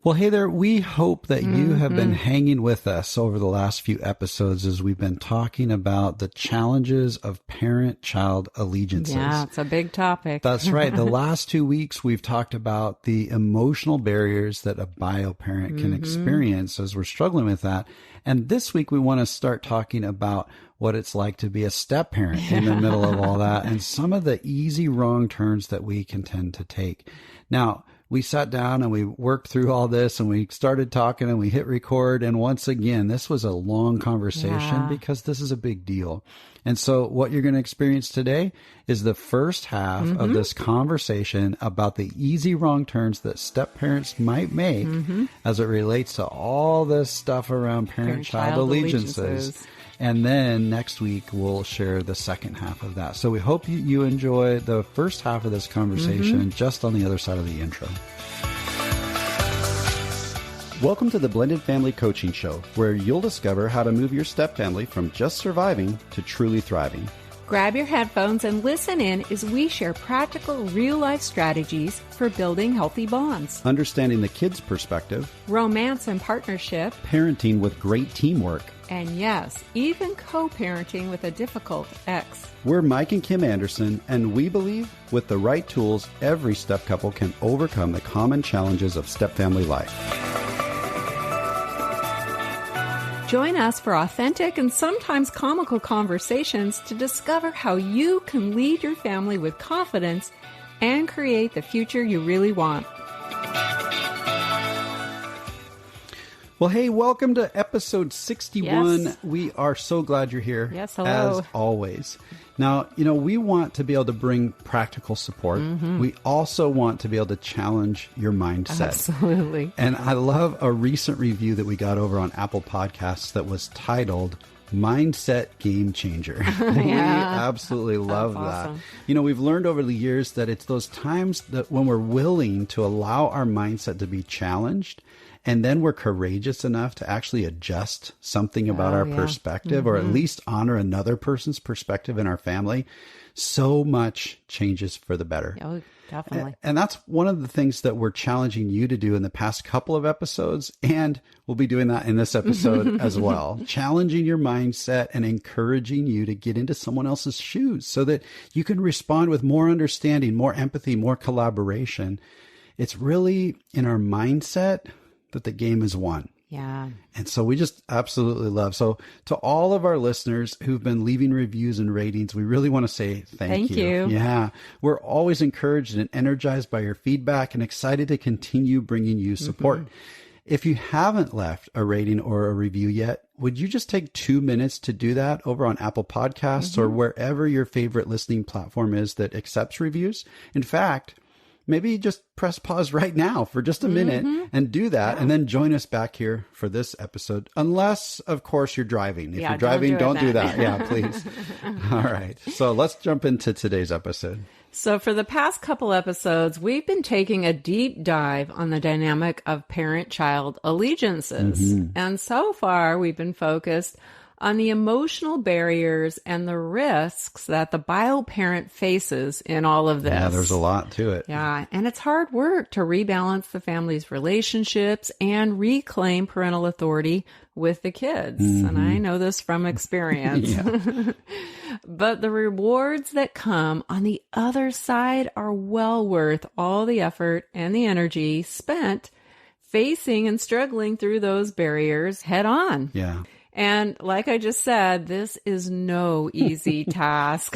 Well, hey there. We hope that you have been hanging with us over the last few episodes as we've been talking about the challenges of parent-child allegiances. Yeah, it's a big topic. That's right. The last 2 weeks, we've talked about the emotional barriers that a bio parent can experience as we're struggling with that. And this week, we want to start talking about what it's like to be a step parent in the middle of all that and some of the easy wrong turns that we can tend to take. Now, we sat down and we worked through all this and we started talking and we hit record. And once again, this was a long conversation because this is a big deal. And so what you're going to experience today is the first half of this conversation about the easy wrong turns that step parents might make as it relates to all this stuff around parent-child allegiances. And then next week, we'll share the second half of that. So we hope you enjoy the first half of this conversation just on the other side of the intro. Welcome to the Blended Family Coaching Show, where you'll discover how to move your step family from just surviving to truly thriving. Grab your headphones and listen in as we share practical, real-life strategies for building healthy bonds. Understanding the kids' perspective, Romance and partnership, parenting with great teamwork, and yes, even co-parenting with a difficult ex. We're Mike and Kim Anderson, and we believe with the right tools, every step couple can overcome the common challenges of step family life. Join us for authentic and sometimes comical conversations to discover how you can lead your family with confidence and create the future you really want. Well, hey, welcome to episode 61. Yes. We are so glad you're here. Yes, hello. As always. Now, we want to be able to bring practical support. We also want to be able to challenge your mindset. Absolutely. And I love a recent review that we got over on Apple Podcasts that was titled Mindset Game Changer. We absolutely love that. Awesome. We've learned over the years that it's those times that when we're willing to allow our mindset to be challenged, and then we're courageous enough to actually adjust something about our perspective, or at least honor another person's perspective in our family, so much changes for the better. Oh, definitely. And that's one of the things that we're challenging you to do in the past couple of episodes. And we'll be doing that in this episode as well. Challenging your mindset and encouraging you to get into someone else's shoes so that you can respond with more understanding, more empathy, more collaboration. It's really in our mindset that the game is won. Yeah. And so we just absolutely love. So to all of our listeners who've been leaving reviews and ratings, we really want to say thank you. Yeah. We're always encouraged and energized by your feedback and excited to continue bringing you support. If you haven't left a rating or a review yet, would you just take 2 minutes to do that over on Apple Podcasts or wherever your favorite listening platform is that accepts reviews? In fact, maybe just press pause right now for just a minute and do that, and then join us back here for this episode. Unless, of course, you're driving. If you're driving, don't do that. Yeah, please. All right. So let's jump into today's episode. So for the past couple episodes, we've been taking a deep dive on the dynamic of parent-child allegiances. And so far, we've been focused on the emotional barriers and the risks that the bio parent faces in all of this. Yeah, there's a lot to it. Yeah, and it's hard work to rebalance the family's relationships and reclaim parental authority with the kids. And I know this from experience. But the rewards that come on the other side are well worth all the effort and the energy spent facing and struggling through those barriers head on. Yeah. And like I just said, this is no easy task.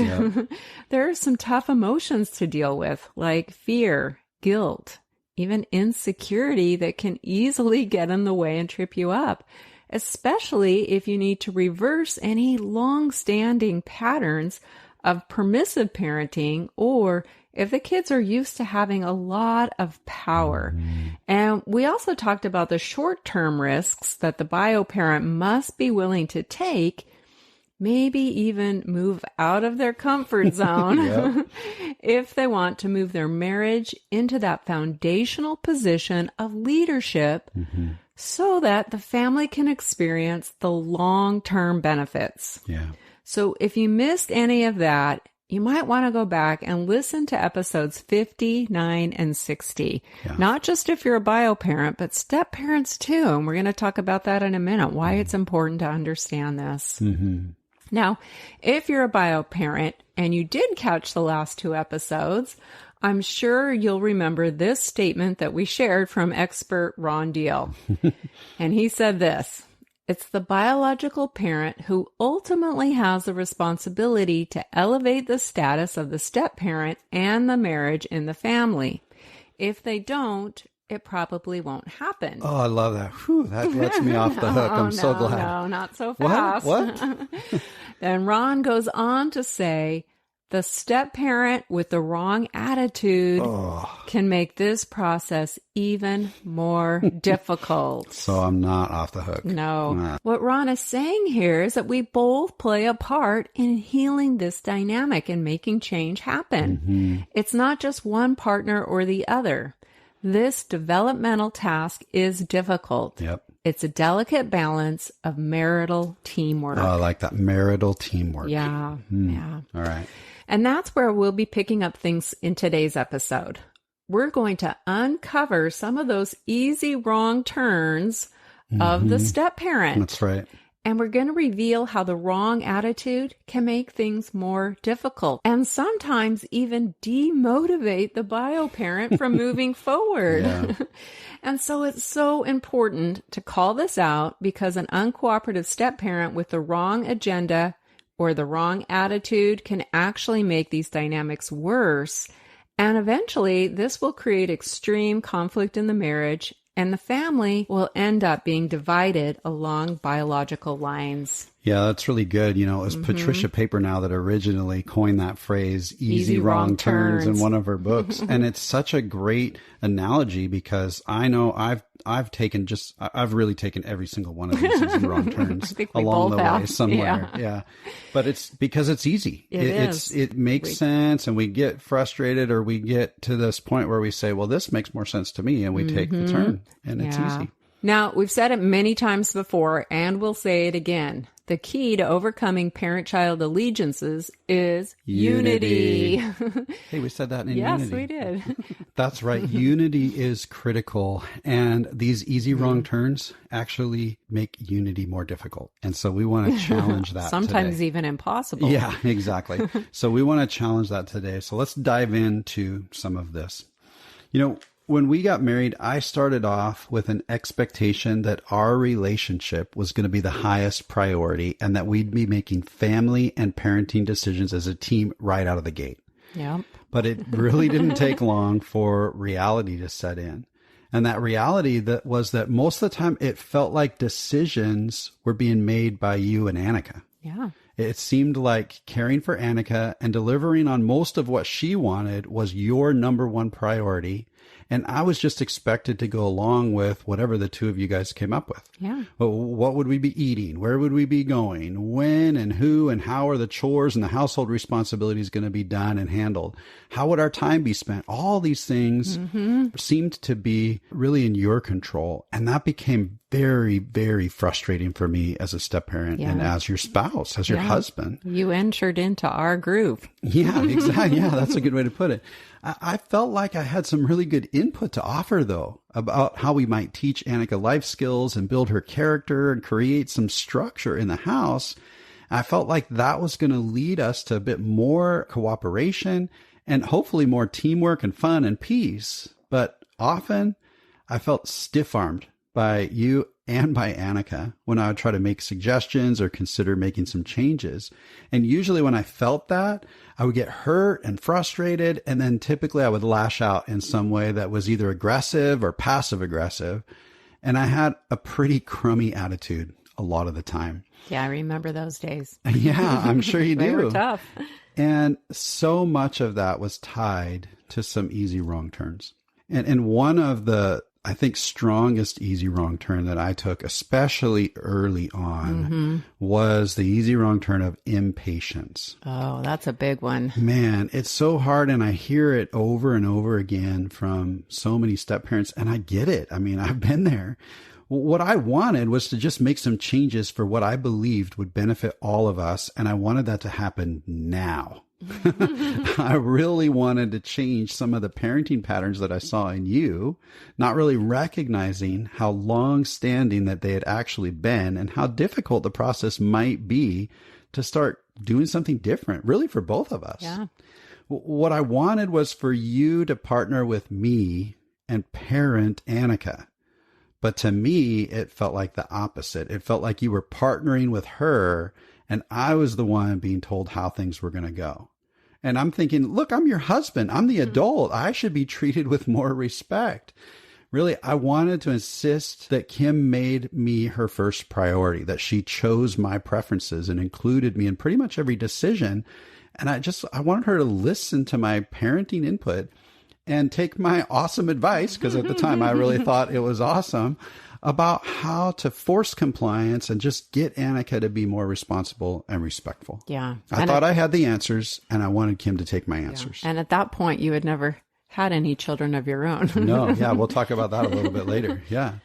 There are some tough emotions to deal with, like fear, guilt, even insecurity that can easily get in the way and trip you up, especially if you need to reverse any long-standing patterns of permissive parenting, or if the kids are used to having a lot of power. And we also talked about the short-term risks that the bio parent must be willing to take, maybe even move out of their comfort zone if they want to move their marriage into that foundational position of leadership so that the family can experience the long-term benefits. Yeah. So if you missed any of that, you might want to go back and listen to episodes 59 and 60. Yeah. Not just if you're a bio parent, but step parents too. And we're going to talk about that in a minute, why it's important to understand this. Mm-hmm. Now, if you're a bio parent and you did catch the last 2 episodes, I'm sure you'll remember this statement that we shared from expert Ron Deal. And he said this: it's the biological parent who ultimately has the responsibility to elevate the status of the step parent and the marriage in the family. If they don't, it probably won't happen. Oh, I love that. Whew, that lets me off the hook. I'm so glad. No, not so fast. What? Then Ron goes on to say, the step parent with the wrong attitude can make this process even more difficult. So I'm not off the hook. No. Nah. What Ron is saying here is that we both play a part in healing this dynamic and making change happen. Mm-hmm. It's not just one partner or the other. This developmental task is difficult. Yep. It's a delicate balance of marital teamwork. Oh, I like that. Marital teamwork. Yeah. Yeah. All right. And that's where we'll be picking up things in today's episode. We're going to uncover some of those easy wrong turns of the step parent. That's right. And we're going to reveal how the wrong attitude can make things more difficult and sometimes even demotivate the bio parent from moving forward. Yeah. And so it's so important to call this out, because an uncooperative step parent with the wrong agenda or the wrong attitude can actually make these dynamics worse. And eventually, this will create extreme conflict in the marriage, and the family will end up being divided along biological lines. Yeah, that's really good. You know, it was Patricia Paper now that originally coined that phrase, easy wrong turns, in one of her books. And it's such a great analogy, because I know I've really taken every single one of these easy wrong turns along the way somewhere. Yeah. But it's because it's easy. It makes sense, and we get frustrated, or we get to this point where we say, well, this makes more sense to me, and we take the turn, and it's easy. Now, we've said it many times before, and we'll say it again. The key to overcoming parent-child allegiances is unity. Hey, we said that in Yes, unity. we did. That's right. Unity is critical. And these easy wrong turns actually make unity more difficult. And so we want to challenge that Sometimes today. even impossible. Yeah, exactly. So we want to challenge that today. So let's dive into some of this. You know, when we got married, I started off with an expectation that our relationship was going to be the highest priority, and that we'd be making family and parenting decisions as a team right out of the gate. Yeah. But it really didn't take long for reality to set in. And that reality was that most of the time it felt like decisions were being made by you and Annika. Yeah. It seemed like caring for Annika and delivering on most of what she wanted was your number one priority. And I was just expected to go along with whatever the two of you guys came up with. Yeah. Well, what would we be eating? Where would we be going? When and who and how are the chores and the household responsibilities going to be done and handled? How would our time be spent? All these things seemed to be really in your control. And that became very, very frustrating for me as a step parent and as your spouse, as your husband. You entered into our groove. Yeah, exactly. Yeah, that's a good way to put it. I felt like I had some really good input to offer, though, about how we might teach Annika life skills and build her character and create some structure in the house. I felt like that was going to lead us to a bit more cooperation and hopefully more teamwork and fun and peace. But often I felt stiff-armed by you and by Annika when I would try to make suggestions or consider making some changes. And usually when I felt that, I would get hurt and frustrated, and then typically I would lash out in some way that was either aggressive or passive aggressive. And I had a pretty crummy attitude a lot of the time. Yeah, I remember those days. Yeah, I'm sure you do. They were tough. And so much of that was tied to some easy wrong turns. And one of the, I think, strongest easy wrong turn that I took, especially early on, was the easy wrong turn of impatience. Oh, that's a big one. Man, it's so hard. And I hear it over and over again from so many step parents. And I get it. I mean, I've been there. What I wanted was to just make some changes for what I believed would benefit all of us. And I wanted that to happen now. I really wanted to change some of the parenting patterns that I saw in you, not really recognizing how long-standing that they had actually been and how difficult the process might be to start doing something different, really for both of us. Yeah. What I wanted was for you to partner with me and parent Annika. But to me, it felt like the opposite. It felt like you were partnering with her and I was the one being told how things were going to go. And I'm thinking, look, I'm your husband. I'm the adult. I should be treated with more respect. Really, I wanted to insist that Kim made me her first priority, that she chose my preferences and included me in pretty much every decision. And I wanted her to listen to my parenting input and take my awesome advice, because at the time I really thought it was awesome, about how to force compliance and just get Annika to be more responsible and respectful. Yeah. I thought I had the answers, and I wanted Kim to take my answers. Yeah. And at that point, you had never had any children of your own. No. Yeah. We'll talk about that a little bit later. Yeah.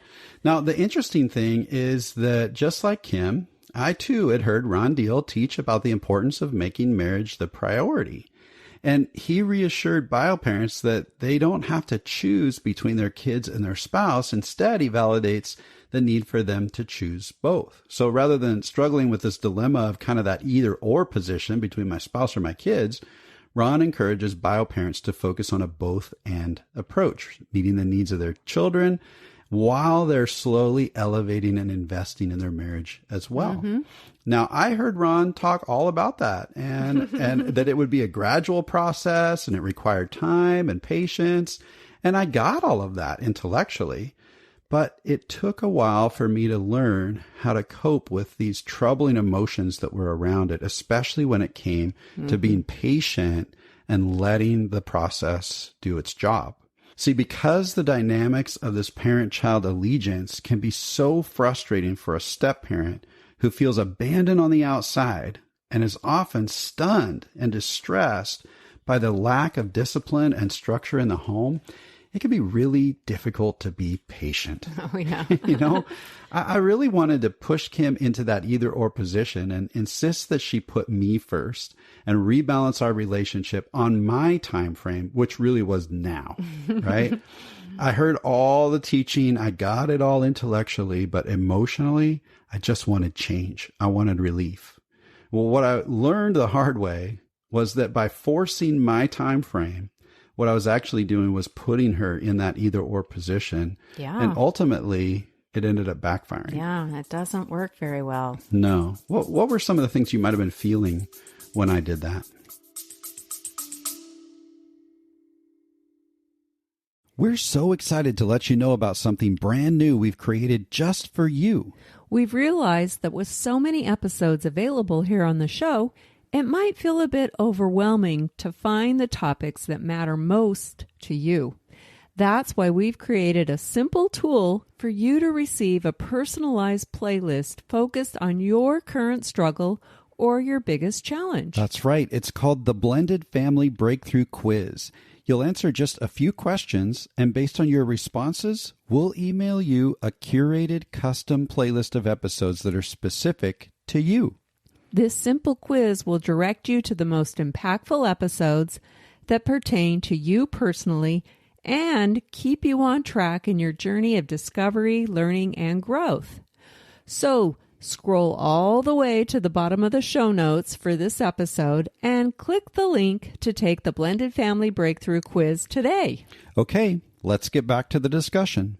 Now, the interesting thing is that just like Kim, I too had heard Ron Deal teach about the importance of making marriage the priority. And he reassured bio parents that they don't have to choose between their kids and their spouse. Instead, he validates the need for them to choose both. So rather than struggling with this dilemma of kind of that either or position between my spouse or my kids, Ron encourages bio parents to focus on a both and approach, meeting the needs of their children while they're slowly elevating and investing in their marriage as well. Mm-hmm. Now, I heard Ron talk all about that and that it would be a gradual process and it required time and patience. And I got all of that intellectually, but it took a while for me to learn how to cope with these troubling emotions that were around it, especially when it came to being patient and letting the process do its job. See, because the dynamics of this parent-child allegiance can be so frustrating for a step-parent who feels abandoned on the outside and is often stunned and distressed by the lack of discipline and structure in the home, it can be really difficult to be patient. Oh, yeah. I really wanted to push Kim into that either or position and insist that she put me first and rebalance our relationship on my time frame, which really was now, right? I heard all the teaching. I got it all intellectually, but emotionally, I just wanted change. I wanted relief. Well, what I learned the hard way was that by forcing my time frame, what I was actually doing was putting her in that either or position. Yeah. And ultimately, it ended up backfiring. Yeah, it doesn't work very well. No. What were some of the things you might have been feeling when I did that? We're so excited to let you know about something brand new we've created just for you. We've realized that with so many episodes available here on the show, it might feel a bit overwhelming to find the topics that matter most to you. That's why we've created a simple tool for you to receive a personalized playlist focused on your current struggle or your biggest challenge. That's right. It's called the Blended Family Breakthrough Quiz. You'll answer just a few questions, and based on your responses, we'll email you a curated custom playlist of episodes that are specific to you. This simple quiz will direct you to the most impactful episodes that pertain to you personally and keep you on track in your journey of discovery, learning, and growth. So, scroll all the way to the bottom of the show notes for this episode and click the link to take the Blended Family Breakthrough Quiz today. Okay, let's get back to the discussion.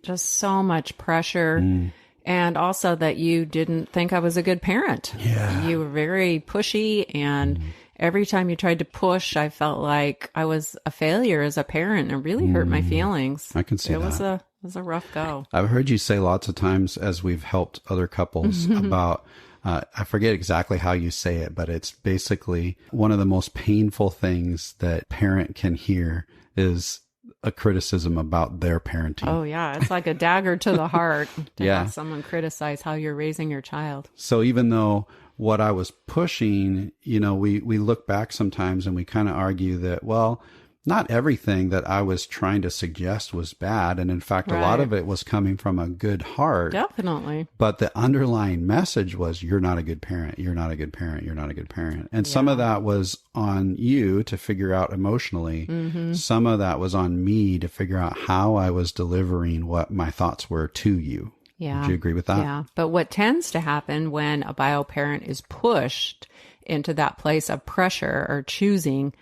Just so much pressure. And also that you didn't think I was a good parent. Yeah. You were very pushy, and every time you tried to push, I felt like I was a failure as a parent. It really hurt my feelings. I can see that. It was a rough go. I've heard you say lots of times as we've helped other couples about, I forget exactly how you say it, but it's basically one of the most painful things that parent can hear is a criticism about their parenting. Oh, yeah. It's like a dagger to the heart to Yeah. have someone criticize how you're raising your child. So even though what I was pushing, we look back sometimes and we kind of argue that, well, not everything that I was trying to suggest was bad. And in fact, a lot of it was coming from a good heart. Definitely. But the underlying message was, you're not a good parent. You're not a good parent. You're not a good parent. And some of that was on you to figure out emotionally. Some of that was on me to figure out how I was delivering what my thoughts were to you. Yeah. Would you agree with that? Yeah. But what tends to happen when a bio parent is pushed into that place of pressure or choosing,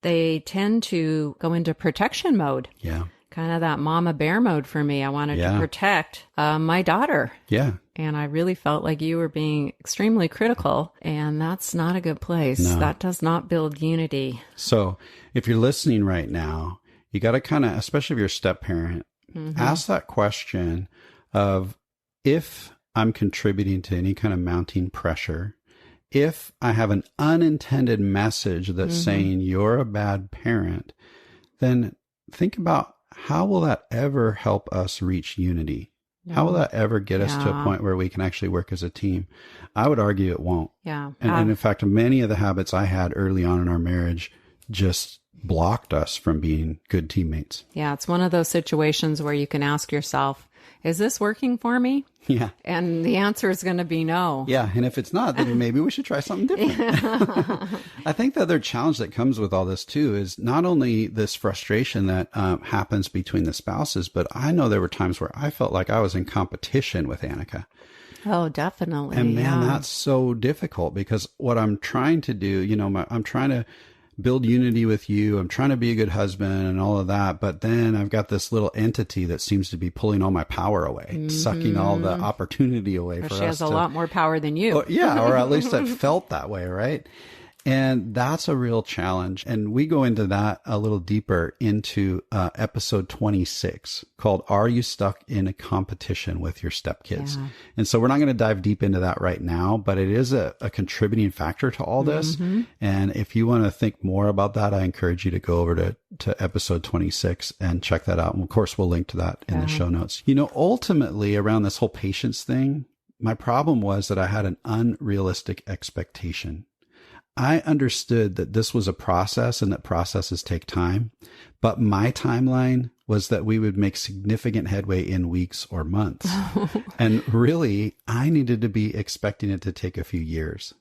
they tend to go into protection mode. Yeah. Kind of that mama bear mode for me. I wanted to protect my daughter. Yeah. And I really felt like you were being extremely critical, and that's not a good place. No. That does not build unity. So if you're listening right now, you got to kind of, especially if you're a step parent, ask that question of, if I'm contributing to any kind of mounting pressure, if I have an unintended message that's saying you're a bad parent, then think about, how will that ever help us reach unity? How will that ever get us to a point where we can actually work as a team? I would argue it won't. Yeah. And in fact, many of the habits I had early on in our marriage just blocked us from being good teammates. Yeah. It's one of those situations where you can ask yourself, is this working for me? Yeah. And the answer is going to be no. Yeah. And if it's not, then maybe we should try something different. I think the other challenge that comes with all this too is not only this frustration that happens between the spouses, but I know there were times where I felt like I was in competition with Annika. Oh, definitely. And man, that's so difficult, because what I'm trying to do, you know, I'm trying to build unity with you. I'm trying to be a good husband and all of that. But then I've got this little entity that seems to be pulling all my power away, sucking all the opportunity away for us. She has a lot more power than you. Or at least it felt that way, right? And that's a real challenge. And we go into that a little deeper into episode 26 called, Are You Stuck in a Competition with Your Stepkids? Yeah. And so we're not going to dive deep into that right now, but it is a contributing factor to all this. And if you want to think more about that, I encourage you to go over to episode 26 and check that out. And of course, we'll link to that in the show notes. You know, ultimately around this whole patience thing, my problem was that I had an unrealistic expectation. I understood that this was a process and that processes take time, but my timeline was that we would make significant headway in weeks or months. And really, I needed to be expecting it to take a few years.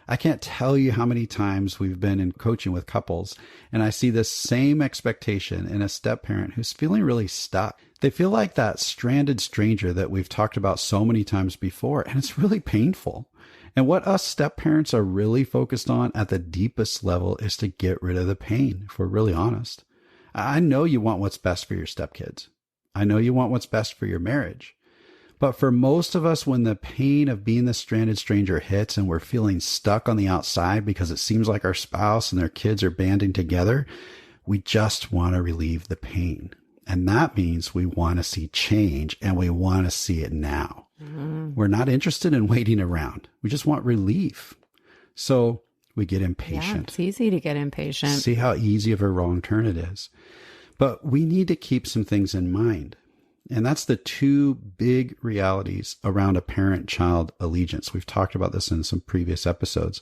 I can't tell you how many times we've been in coaching with couples, and I see this same expectation in a step parent who's feeling really stuck. They feel like that stranded stranger that we've talked about so many times before, and it's really painful. And what us step parents are really focused on at the deepest level is to get rid of the pain, if we're really honest. I know you want what's best for your stepkids. I know you want what's best for your marriage. But for most of us, when the pain of being the stranded stranger hits and we're feeling stuck on the outside because it seems like our spouse and their kids are banding together, we just want to relieve the pain. And that means we want to see change, and we want to see it now. We're not interested in waiting around. We just want relief. So we get impatient. Yeah, it's easy to get impatient. See how easy of a wrong turn it is. But we need to keep some things in mind. And that's the two big realities around a parent-child allegiance. We've talked about this in some previous episodes.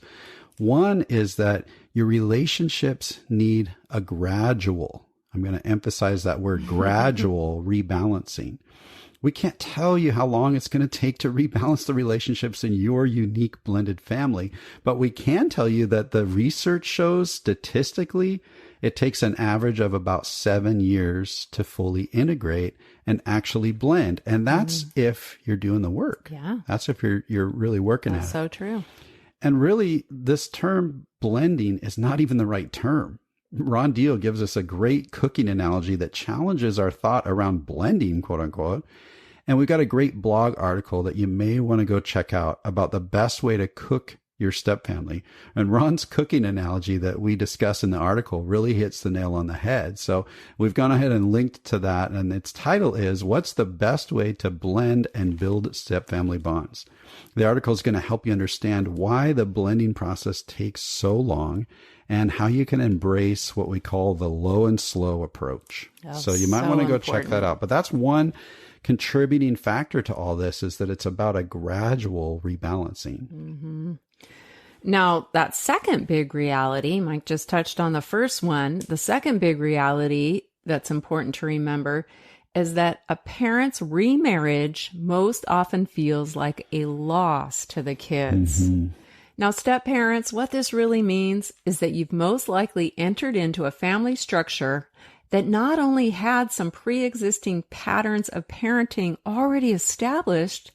One is that your relationships need a gradual, I'm going to emphasize that word, gradual rebalancing. We can't tell you how long it's going to take to rebalance the relationships in your unique blended family, but we can tell you that the research shows statistically it takes an average of about 7 years to fully integrate and actually blend. And that's if you're doing the work. Yeah. That's if you're really working at it. So true. And really, this term blending is not even the right term. Ron Deal gives us a great cooking analogy that challenges our thought around blending, quote unquote. And we've got a great blog article that you may want to go check out about the best way to cook your stepfamily. And Ron's cooking analogy that we discuss in the article really hits the nail on the head. So we've gone ahead and linked to that. And its title is, What's the Best Way to Blend and Build Stepfamily Bonds? The article is going to help you understand why the blending process takes so long and how you can embrace what we call the low and slow approach. So you might want to go check that out. But that's one contributing factor to all this, is that it's about a gradual rebalancing. Now, that second big reality, Mike just touched on the first one. The second big reality that's important to remember is that a parent's remarriage most often feels like a loss to the kids. Now, step parents, what this really means is that you've most likely entered into a family structure that not only had some pre-existing patterns of parenting already established,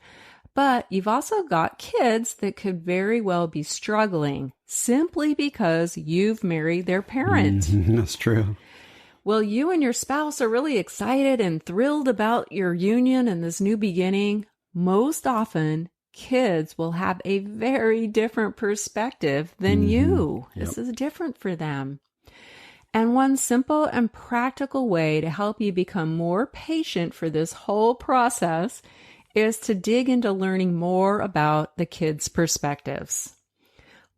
but you've also got kids that could very well be struggling simply because you've married their parent. That's true. Well, you and your spouse are really excited and thrilled about your union and this new beginning. Most often, kids will have a very different perspective than you. This is different for them. And one simple and practical way to help you become more patient for this whole process is to dig into learning more about the kids' perspectives.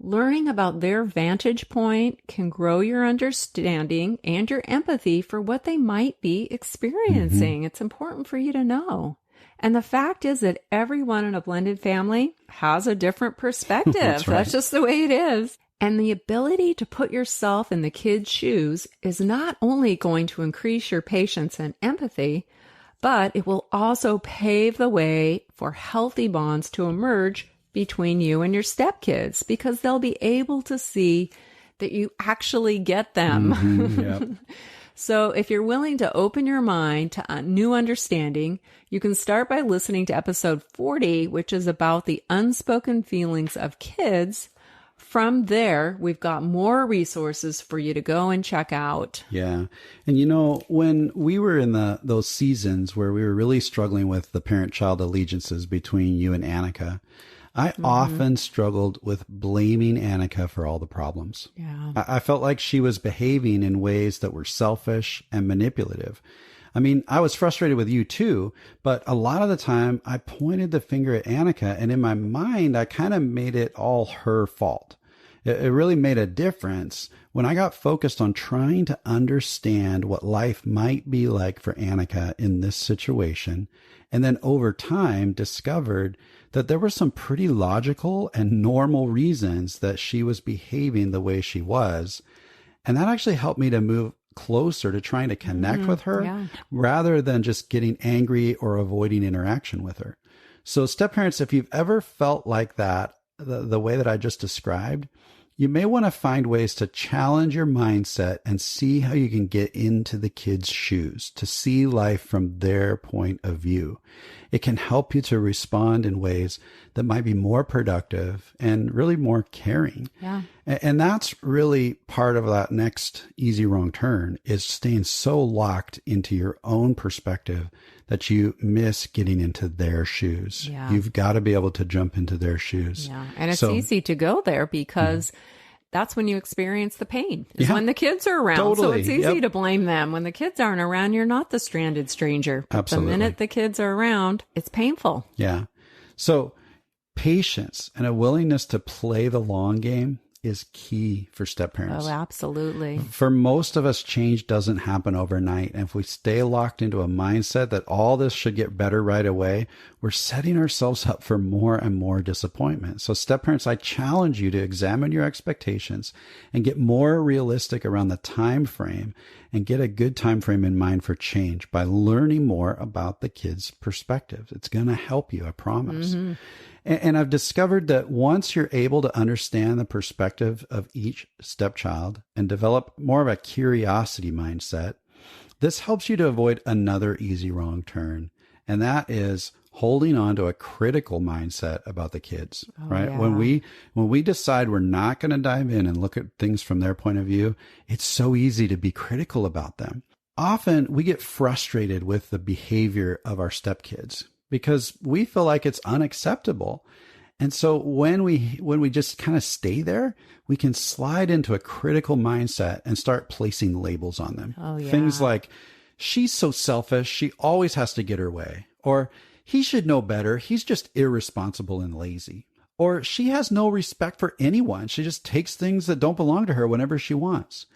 Learning about their vantage point can grow your understanding and your empathy for what they might be experiencing. It's important for you to know. And the fact is that everyone in a blended family has a different perspective. That's right. That's just the way it is. And the ability to put yourself in the kid's shoes is not only going to increase your patience and empathy, but it will also pave the way for healthy bonds to emerge between you and your stepkids, because they'll be able to see that you actually get them. So if you're willing to open your mind to a new understanding, you can start by listening to episode 40, which is about the unspoken feelings of kids. From there, we've got more resources for you to go and check out. Yeah. And you know, when we were in those seasons where we were really struggling with the parent-child allegiances between you and Annika, I often struggled with blaming Annika for all the problems. Yeah. I felt like she was behaving in ways that were selfish and manipulative. I mean, I was frustrated with you too, but a lot of the time I pointed the finger at Annika, and in my mind, I kind of made it all her fault. It really made a difference when I got focused on trying to understand what life might be like for Annika in this situation, and then over time discovered that there were some pretty logical and normal reasons that she was behaving the way she was. And that actually helped me to move closer to trying to connect with her rather than just getting angry or avoiding interaction with her. So step parents, if you've ever felt like that, the way that I just described, you may want to find ways to challenge your mindset and see how you can get into the kids' shoes, to see life from their point of view. It can help you to respond in ways that might be more productive and really more caring. Yeah. And that's really part of that next easy wrong turn, is staying so locked into your own perspective that you miss getting into their shoes. Yeah. You've got to be able to jump into their shoes. Yeah. And it's easy to go there because that's when you experience the pain, is when the kids are around. Totally. So it's easy to blame them. When the kids aren't around, you're not the stranded stranger. But Absolutely. the minute the kids are around, it's painful. Yeah. So patience and a willingness to play the long game is key for step parents. Oh, absolutely. For most of us, change doesn't happen overnight. And if we stay locked into a mindset that all this should get better right away, we're setting ourselves up for more and more disappointment. So step parents, I challenge you to examine your expectations and get more realistic around the time frame, and get a good time frame in mind for change by learning more about the kid's perspective. It's going to help you, I promise. And I've discovered that once you're able to understand the perspective of each stepchild and develop more of a curiosity mindset, this helps you to avoid another easy wrong turn. And that is holding on to a critical mindset about the kids, right? Yeah. When we decide we're not going to dive in and look at things from their point of view, it's so easy to be critical about them. Often we get frustrated with the behavior of our stepkids because we feel like it's unacceptable. And so when we just kind of stay there, we can slide into a critical mindset and start placing labels on them. Oh, yeah. Things like, she's so selfish, she always has to get her way. Or, he should know better, he's just irresponsible and lazy. Or, she has no respect for anyone, she just takes things that don't belong to her whenever she wants.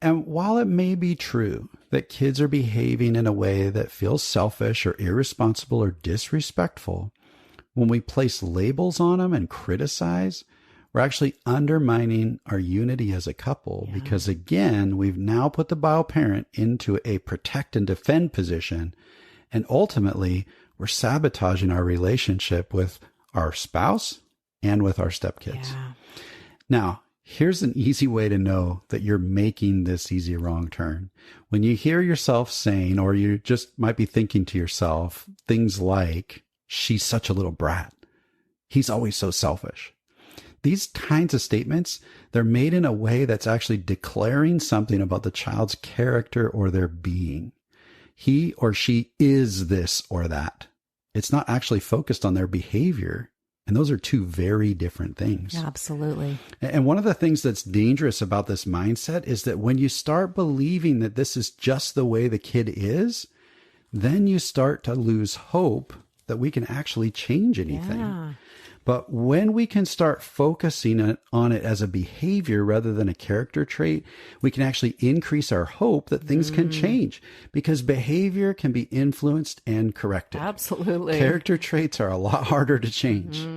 And while it may be true that kids are behaving in a way that feels selfish or irresponsible or disrespectful, when we place labels on them and criticize, we're actually undermining our unity as a couple because, again, we've now put the bio parent into a protect and defend position. And ultimately, we're sabotaging our relationship with our spouse and with our stepkids. Yeah. Now, here's an easy way to know that you're making this easy wrong turn. When you hear yourself saying, or you just might be thinking to yourself, things like, she's such a little brat. He's always so selfish. These kinds of statements, they're made in a way that's actually declaring something about the child's character or their being. He or she is this or that. It's not actually focused on their behavior. And those are two very different things. Yeah, absolutely. And one of the things that's dangerous about this mindset is that when you start believing that this is just the way the kid is, then you start to lose hope that we can actually change anything. Yeah. But when we can start focusing on it as a behavior rather than a character trait, we can actually increase our hope that things can change, because behavior can be influenced and corrected. Absolutely. Character traits are a lot harder to change.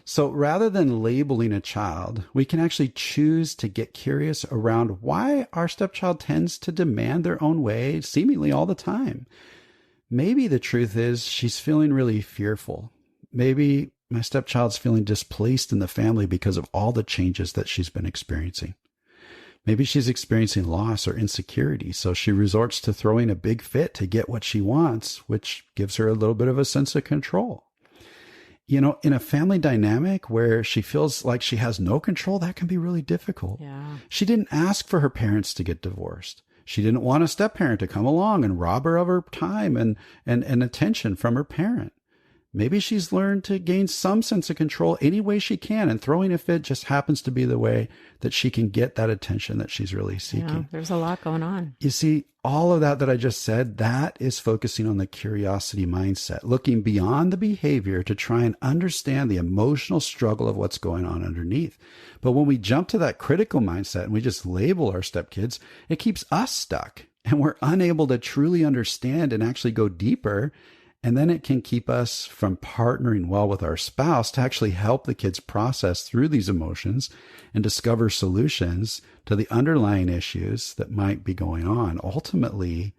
So rather than labeling a child, we can actually choose to get curious around why our stepchild tends to demand their own way seemingly all the time. Maybe the truth is she's feeling really fearful. Maybe my stepchild's feeling displaced in the family because of all the changes that she's been experiencing. Maybe she's experiencing loss or insecurity, so she resorts to throwing a big fit to get what she wants, which gives her a little bit of a sense of control. You know, in a family dynamic where she feels like she has no control, that can be really difficult. Yeah. She didn't ask for her parents to get divorced. She didn't want a step-parent to come along and rob her of her time and attention from her parent. Maybe she's learned to gain some sense of control any way she can, and throwing a fit just happens to be the way that she can get that attention that she's really seeking. Yeah, there's a lot going on. You see, all of that I just said, that is focusing on the curiosity mindset, looking beyond the behavior to try and understand the emotional struggle of what's going on underneath. But when we jump to that critical mindset and we just label our stepkids, it keeps us stuck, and we're unable to truly understand and actually go deeper. And then it can keep us from partnering well with our spouse to actually help the kids process through these emotions and discover solutions to the underlying issues that might be going on. Ultimately,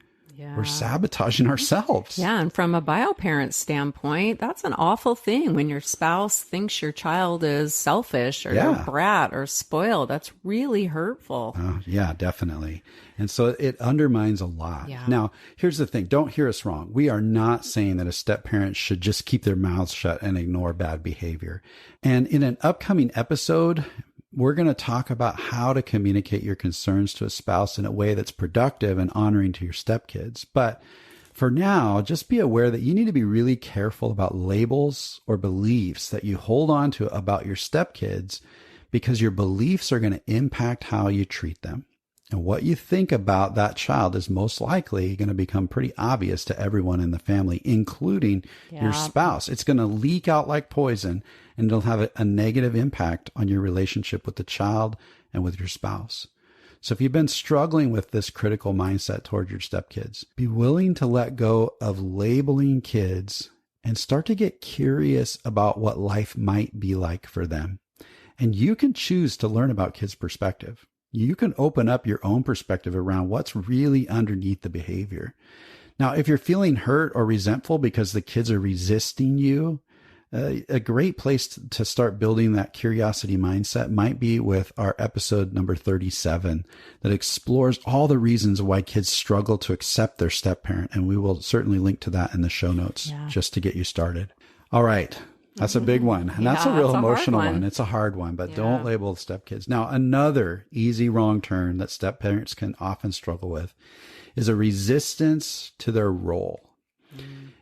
we're sabotaging ourselves. Yeah. And from a bio parent standpoint, that's an awful thing when your spouse thinks your child is selfish or a brat or spoiled. That's really hurtful. Yeah, definitely. And so it undermines a lot. Yeah. Now, here's the thing. Don't hear us wrong. We are not saying that a step parent should just keep their mouths shut and ignore bad behavior. And in an upcoming episode, we're going to talk about how to communicate your concerns to a spouse in a way that's productive and honoring to your stepkids. But for now, just be aware that you need to be really careful about labels or beliefs that you hold on to about your stepkids, because your beliefs are going to impact how you treat them. And what you think about that child is most likely going to become pretty obvious to everyone in the family, including your spouse. It's going to leak out like poison, and it'll have a negative impact on your relationship with the child and with your spouse. So if you've been struggling with this critical mindset toward your stepkids, be willing to let go of labeling kids and start to get curious about what life might be like for them. And you can choose to learn about kids' perspective. You can open up your own perspective around what's really underneath the behavior. Now, if you're feeling hurt or resentful because the kids are resisting you, a great place to start building that curiosity mindset might be with our episode number 37 that explores all the reasons why kids struggle to accept their step-parent. And we will certainly link to that in the show notes just to get you started. All right. That's a big one. And that's a real emotional one. It's a hard one, but don't label stepkids. Now, another easy wrong turn that step-parents can often struggle with is a resistance to their role.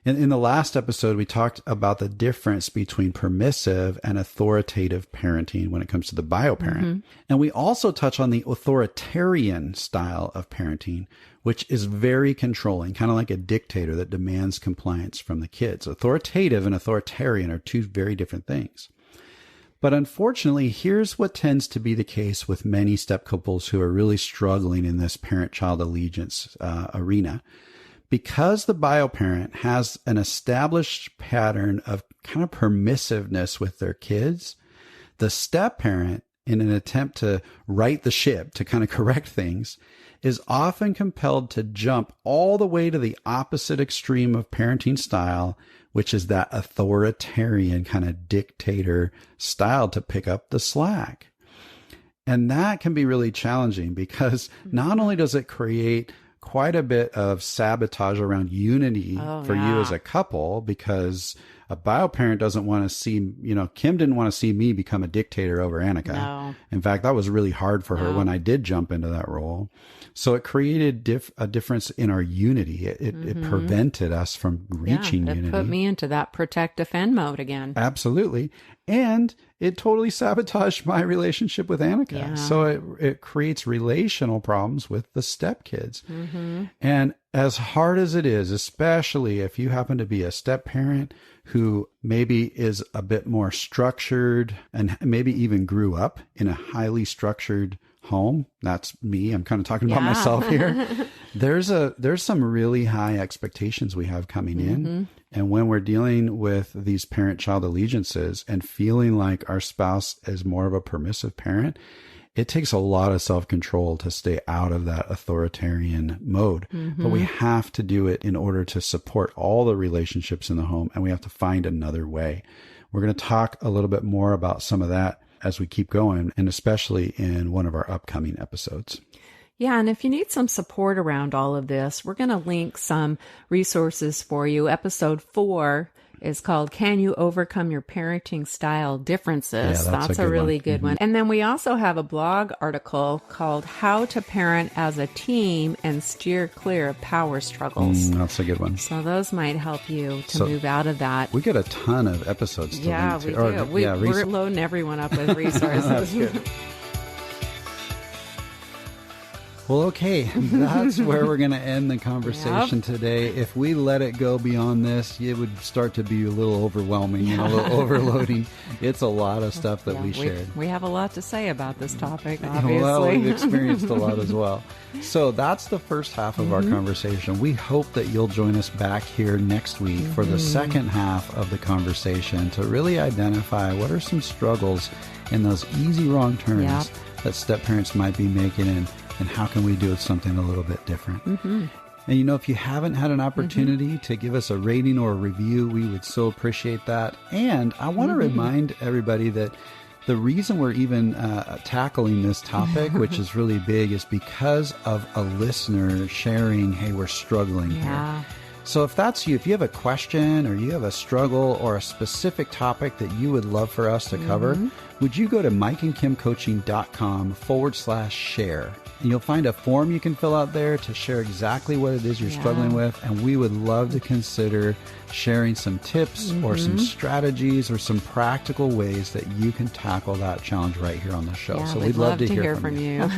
In the last episode, we talked about the difference between permissive and authoritative parenting when it comes to the bio parent. And we also touch on the authoritarian style of parenting, which is very controlling, kind of like a dictator that demands compliance from the kids. Authoritative and authoritarian are two very different things. But unfortunately, here's what tends to be the case with many step couples who are really struggling in this parent-child allegiance arena. Because the bio parent has an established pattern of kind of permissiveness with their kids, The step parent, in an attempt to right the ship, to kind of correct things, is often compelled to jump all the way to the opposite extreme of parenting style, which is that authoritarian kind of dictator style to pick up the slack. And that can be really challenging because not only does it create quite a bit of sabotage around unity for you as a couple, because a bio parent doesn't want to see, Kim didn't want to see me become a dictator over Annika. No. In fact, that was really hard for her when I did jump into that role. So it created a difference in our unity. It prevented us from reaching unity. It put me into that protect, defend mode again. Absolutely. And it totally sabotaged my relationship with Annika. Yeah. So it creates relational problems with the stepkids. And as hard as it is, especially if you happen to be a step parent who maybe is a bit more structured and maybe even grew up in a highly structured home. That's me. I'm kind of talking about myself here. There's some really high expectations we have coming in. And when we're dealing with these parent-child allegiances and feeling like our spouse is more of a permissive parent, it takes a lot of self-control to stay out of that authoritarian mode. But we have to do it in order to support all the relationships in the home, and we have to find another way. We're going to talk a little bit more about some of that as we keep going, and especially in one of our upcoming episodes. Yeah, and if you need some support around all of this, we're going to link some resources for you. Episode 4 is called Can You Overcome Your Parenting Style Differences? Yeah, that's a really good one. And then we also have a blog article called How to Parent as a Team and Steer Clear of Power Struggles. That's a good one. So those might help you to move out of that. We get a ton of episodes to link to. We do. We're loading everyone up with resources. That's good. Well, okay, that's where we're going to end the conversation today. If we let it go beyond this, it would start to be a little overwhelming, a little overloading. It's a lot of stuff that we shared. We have a lot to say about this topic, obviously. Well, we've experienced a lot as well. So that's the first half of our conversation. We hope that you'll join us back here next week for the second half of the conversation to really identify what are some struggles in those easy wrong turns that step parents might be making, and how can we do something a little bit different. And if you haven't had an opportunity to give us a rating or a review, we would so appreciate that. And I want to remind everybody that the reason we're even tackling this topic, which is really big, is because of a listener sharing, hey, we're struggling here. So if that's you, if you have a question or you have a struggle or a specific topic that you would love for us to cover, would you go to mikeandkimcoaching.com/share? And you'll find a form you can fill out there to share exactly what it is you're struggling with. And we would love to consider sharing some tips or some strategies or some practical ways that you can tackle that challenge right here on the show. So we'd love to hear from you.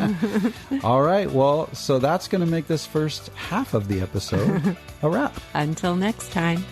All right. Well, so that's going to make this first half of the episode a wrap. Until next time.